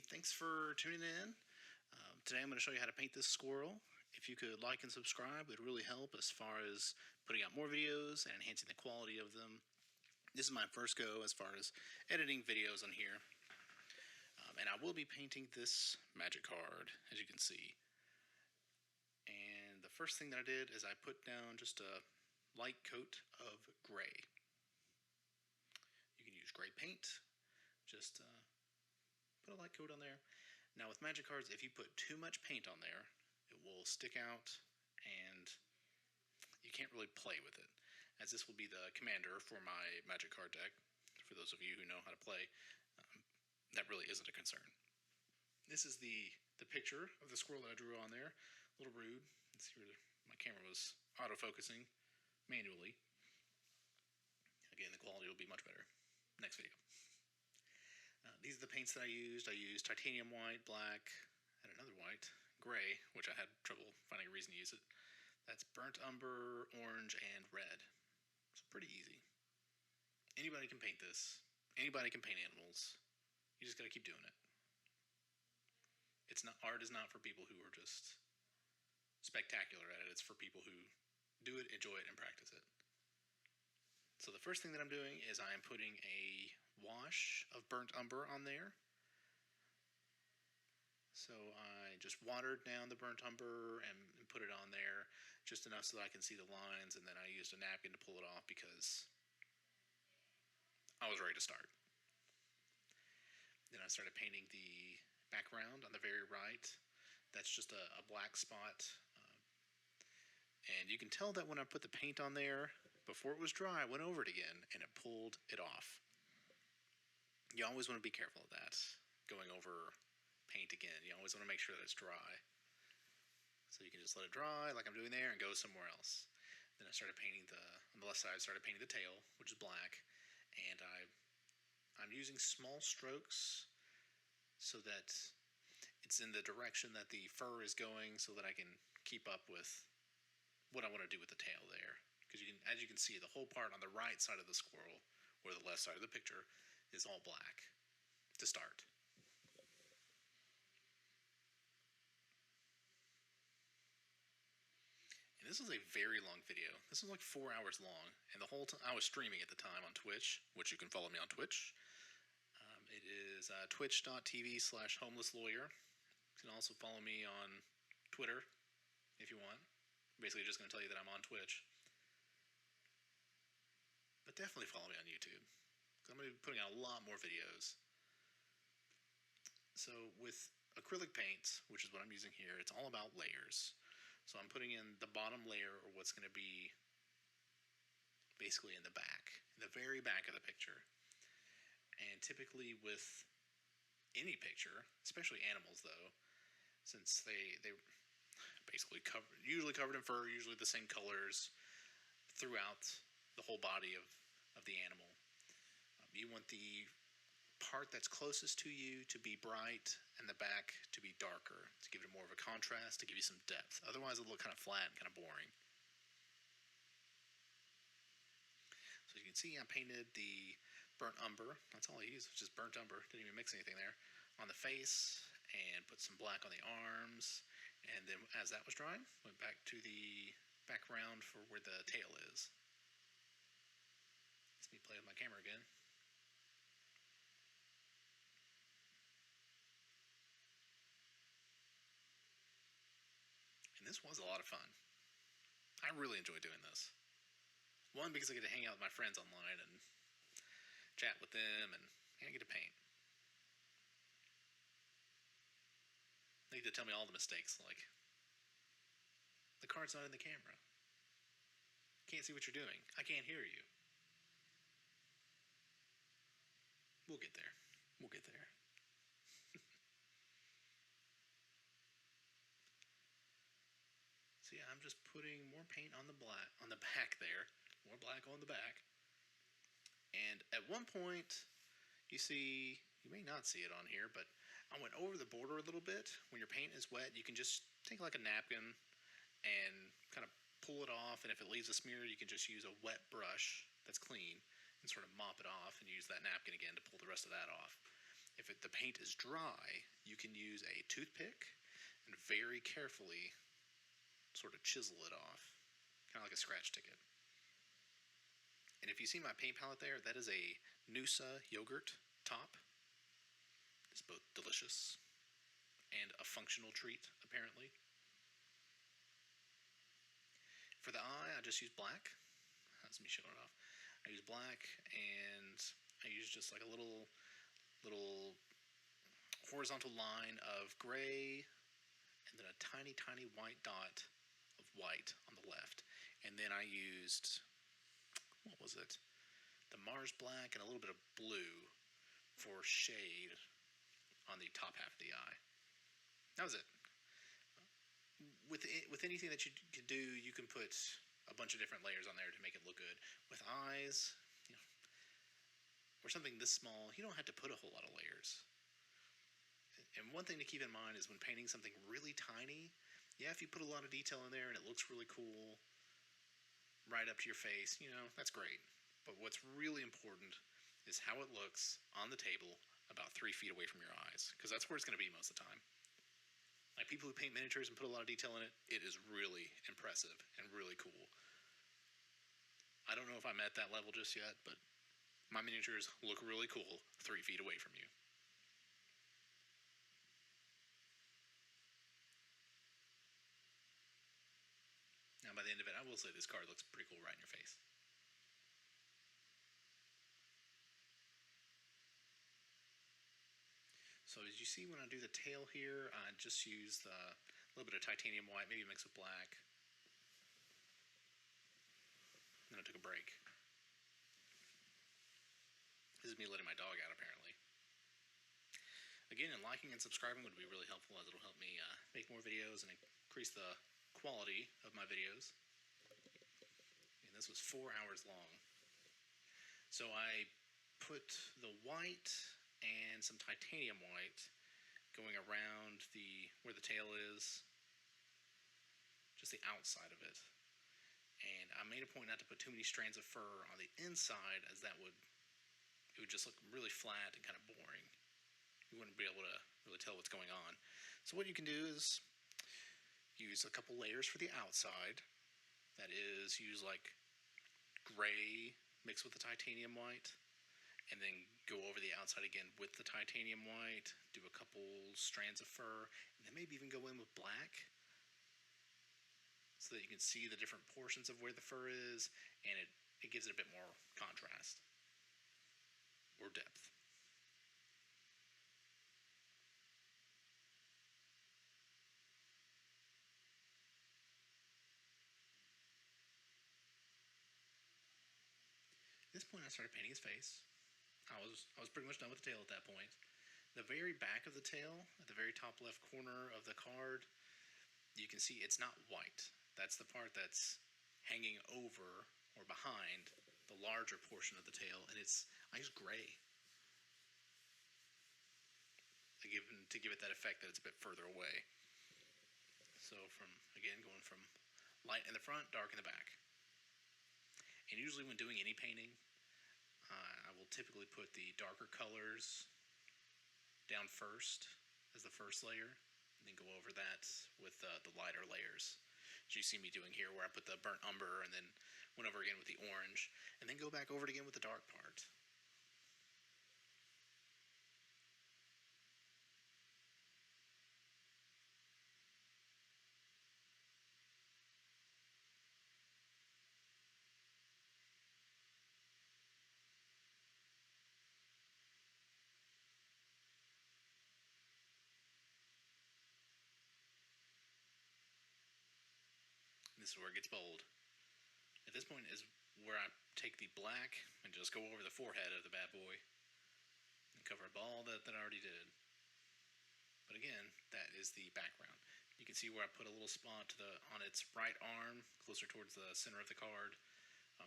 thanks for tuning in. Today I'm going to show you how to paint this squirrel. If you could like and subscribe, it would really help as far as putting out more videos and enhancing the quality of them. This is my first go as far as editing videos on here. And I will be painting this magic card, as you can see. And the first thing that I did is I put down just a light coat of gray. You can use gray paint. Just put a light coat on there. Now with magic cards, if you put too much paint on there, it will stick out and you can't really play with it. As this will be the commander for my magic card deck, for those of you who know how to play, that really isn't a concern. This is the picture of the squirrel that I drew on there. A little rude. Let's see where my camera was autofocusing manually. Again, the quality will be much better next video. These are the paints that I used. I used titanium white, black, and another white, gray, which I had trouble finding a reason to use it. That's burnt umber, orange, and red. So pretty easy. Anybody can paint this. Anybody can paint animals. You just got to keep doing it. Art is not for people who are just spectacular at it. It's for people who do it, enjoy it, and practice it. So the first thing that I'm doing is I am putting a wash of burnt umber on there. So I just watered down the burnt umber and put it on there just enough so that I can see the lines, and then I used a napkin to pull it off because I was ready to start. Then I started painting the background on the very right. That's just a black spot. And you can tell that when I put the paint on there, before it was dry, I went over it again and it pulled it off. You always want to be careful of that, going over paint again. You always want to make sure that it's dry. So you can just let it dry like I'm doing there and go somewhere else. Then I started painting on the left side, I started painting the tail, which is black. And I'm using small strokes so that it's in the direction that the fur is going so that I can keep up with what I want to do with the tail there. Because as you can see, the whole part on the right side of the squirrel, or the left side of the picture, is all black to start. And this was a very long video. This was like 4 hours long, and the whole time I was streaming at the time on Twitch, which you can follow me on Twitch. It is twitch.tv/homelesslawyer. You can also follow me on Twitter if you want. Basically just going to tell you that I'm on Twitch. But definitely follow me on YouTube, because I'm going to be putting out a lot more videos. So with acrylic paint, which is what I'm using here, it's all about layers. So I'm putting in the bottom layer, or what's going to be basically in the back, in the very back of the picture. And typically with any picture, especially animals though, since they basically usually covered in fur, usually the same colors throughout the whole body of the animal. You want the part that's closest to you to be bright and the back to be darker, to give it more of a contrast, to give you some depth. Otherwise it'll look kind of flat and kind of boring. So you can see I painted the burnt umber. That's all I used, was just burnt umber. Didn't even mix anything there. On the face, and put some black on the arms. And then as that was drying, went back to the background for where the tail is. Let me play with my camera again. And this was a lot of fun. I really enjoy doing this. One, because I get to hang out with my friends online and chat with them, and I get to paint. They get to tell me all the mistakes, like, the card's not in the camera. Can't see what you're doing. I can't hear you. We'll get there. We'll get there. So yeah, I'm just putting more paint on the back there. More black on the back. And at one point, you may not see it on here, but I went over the border a little bit. When your paint is wet, you can just take like a napkin and kind of pull it off, and if it leaves a smear, you can just use a wet brush that's clean and sort of mop it off and use that napkin again to pull the rest of that off. If the paint is dry, you can use a toothpick and very carefully sort of chisel it off, kind of like a scratch ticket. And if you see my paint palette there, that is a Noosa yogurt top. It's both delicious and a functional treat, apparently. For the eye, I just use black. That's me showing it off. I use black, and I use just like a little horizontal line of gray, and then a tiny, tiny white dot of white on the left. And then I used, what was it? The Mars black and a little bit of blue for shade on the top half of the eye. That was it. With anything that you can do, you can put a bunch of different layers on there to make it look good. With eyes, or something this small, you don't have to put a whole lot of layers. And one thing to keep in mind is when painting something really tiny, yeah, if you put a lot of detail in there and it looks really cool, right up to your face, that's great. But what's really important is how it looks on the table about 3 feet away from your eyes, because that's where it's going to be most of the time. Like people who paint miniatures and put a lot of detail in it, it is really impressive and really cool. I don't know if I'm at that level just yet, but my miniatures look really cool 3 feet away from you. Now, by the end of it, I will say this card looks pretty cool right in your face. So as you see when I do the tail here, I just used a little bit of titanium white, maybe mixed with black. Then I took a break. This is me letting my dog out, apparently. Again, liking and subscribing would be really helpful, as it'll help me make more videos and increase the quality of my videos. And this was 4 hours long. So I put the white and some titanium white going around where the tail is, just the outside of it. And I made a point not to put too many strands of fur on the inside, as it would just look really flat and kind of boring. You wouldn't be able to really tell what's going on. So what you can do is use a couple layers for the outside. That is, use like gray mixed with the titanium white, and then go over the outside again with the titanium white, do a couple strands of fur, and then maybe even go in with black, so that you can see the different portions of where the fur is, and it gives it a bit more contrast or depth. At this point, I started painting his face. I was pretty much done with the tail at that point. The very back of the tail, at the very top left corner of the card, you can see it's not white. That's the part that's hanging over or behind the larger portion of the tail, and I use gray to give it that effect that it's a bit further away. So going from light in the front, dark in the back. And usually when doing any painting, I will typically put the darker colors down first as the first layer, and then go over that with the lighter layers, as you see me doing here, where I put the burnt umber and then went over again with the orange, and then go back over it again with the dark part. This is where it gets bold. At this point is where I take the black and just go over the forehead of the bad boy and cover up all that I already did. But again, that is the background. You can see where I put a little spot on its right arm, closer towards the center of the card,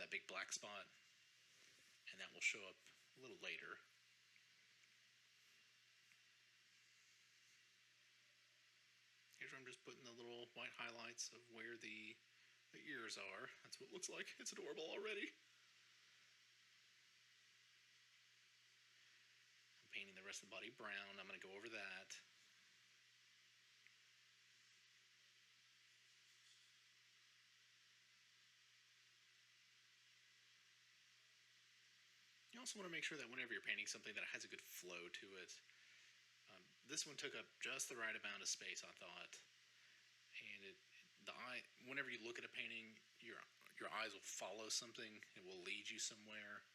that big black spot, and that will show up a little later. Here's where I'm just putting the little white highlights of where the ears are. That's what it looks like. It's adorable already. I'm painting the rest rest of the body brown. I'm going to go over that. You also want to make sure that whenever you're painting something that it has a good flow to it. This one took up just the right amount of space, I thought. And whenever you look at a painting, your eyes will follow something. It will lead you somewhere.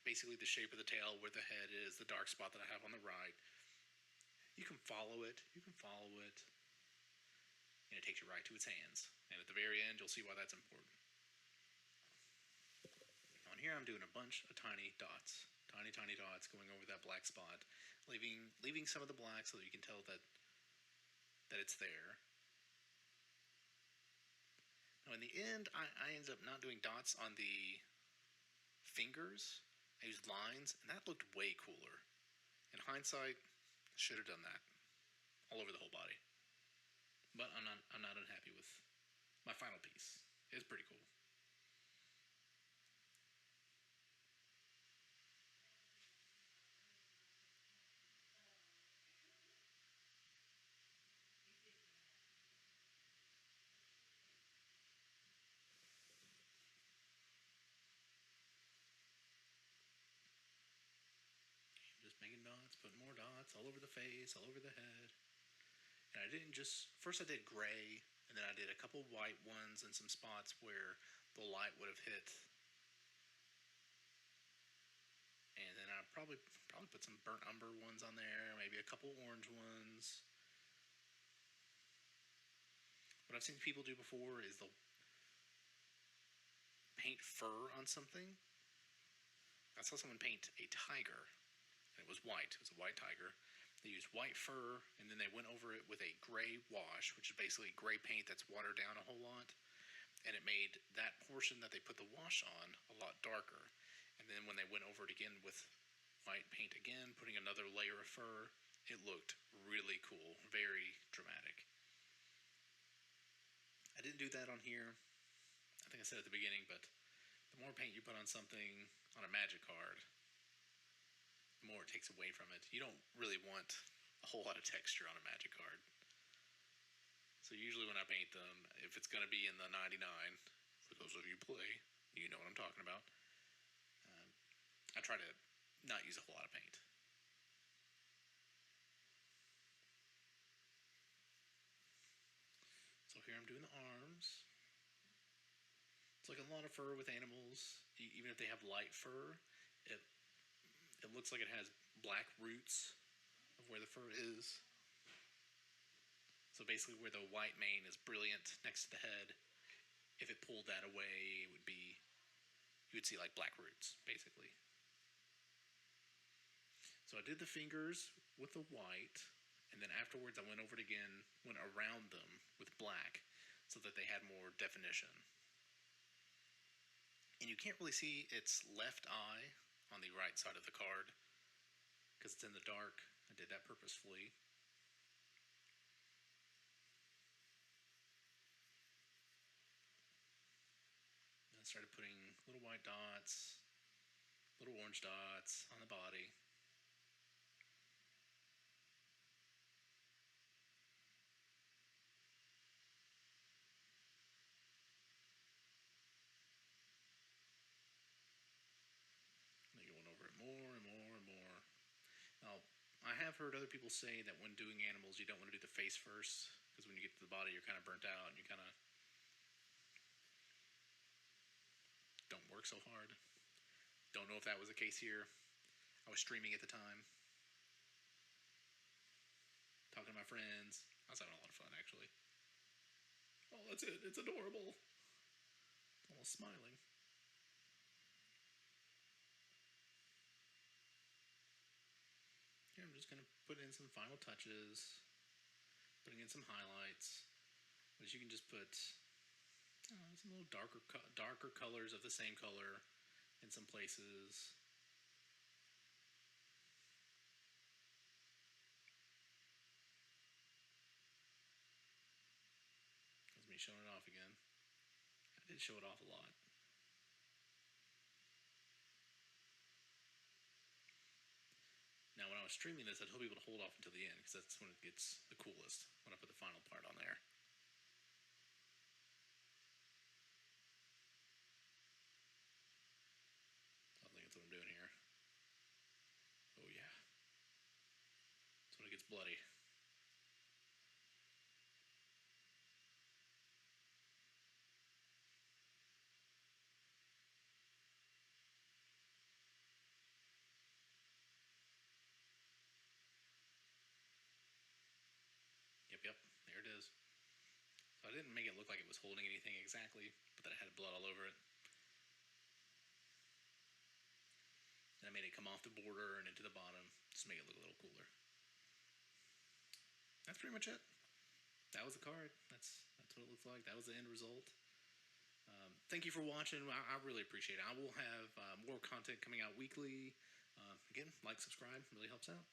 Basically, the shape of the tail, where the head is, the dark spot that I have on the right. You can follow it. And it takes you right to its hands. And at the very end, you'll see why that's important. On here, I'm doing a bunch of tiny dots. Tiny dots going over that black spot, leaving some of the black so that you can tell that it's there. Now, in the end, I ended up not doing dots on the fingers. I used lines, and that looked way cooler. In hindsight, should have done that all over the whole body. But I'm not unhappy with my final piece. It's pretty cool. Just making dots, putting more dots all over the face, all over the head. And I didn't first I did gray, and then I did a couple white ones and some spots where the light would have hit. And then I probably put some burnt umber ones on there, maybe a couple orange ones. What I've seen people do before is they'll paint fur on something. I saw someone paint a tiger, and it was white. It was a white tiger. They used white fur, and then they went over it with a gray wash, which is basically gray paint that's watered down a whole lot. And it made that portion that they put the wash on a lot darker. And then when they went over it again with white paint again, putting another layer of fur, it looked really cool, very dramatic. I didn't do that on here. I think I said at the beginning, but the more paint you put on something on a magic card, the more it takes away from it. You don't really want a whole lot of texture on a magic card. So usually when I paint them, if it's going to be in the 99, for those of you who play, you know what I'm talking about, I try to not use a whole lot of paint. So here I'm doing the arms. It's like a lot of fur with animals. Even if they have light fur, it looks like it has black roots of where the fur is. So basically where the white mane is brilliant next to the head, if it pulled that away, you would see like black roots, basically. So I did the fingers with the white, and then afterwards I went over it again, went around them with black so that they had more definition. And you can't really see its left eye on the right side of the card because it's in the dark. I did that purposefully. And I started putting little white dots, little orange dots on the body. More and more and more. Now, I have heard other people say that when doing animals, you don't want to do the face first, because when you get to the body, you're kind of burnt out, and you kind of don't work so hard. Don't know if that was the case here. I was streaming at the time, talking to my friends. I was having a lot of fun, actually. Oh, that's it. It's adorable. Almost smiling. Here I'm just going to put in some final touches, putting in some highlights, which you can just put some little darker colors of the same color in some places. That's me showing it off again. I did show it off a lot. Now when I I was streaming this, I told people to hold off until the end because that's when it gets the coolest, when I put the final part on there. I think that's what I'm doing here. Oh yeah. That's when it gets bloody. Yep, there it is. So I didn't make it look like it was holding anything exactly, but that it had blood all over it. And I made it come off the border and into the bottom, just to make it look a little cooler. That's pretty much it. That was the card. That's what it looks like. That was the end result. Thank you for watching. I really appreciate it. I will have more content coming out weekly. Again, like, subscribe, really helps out.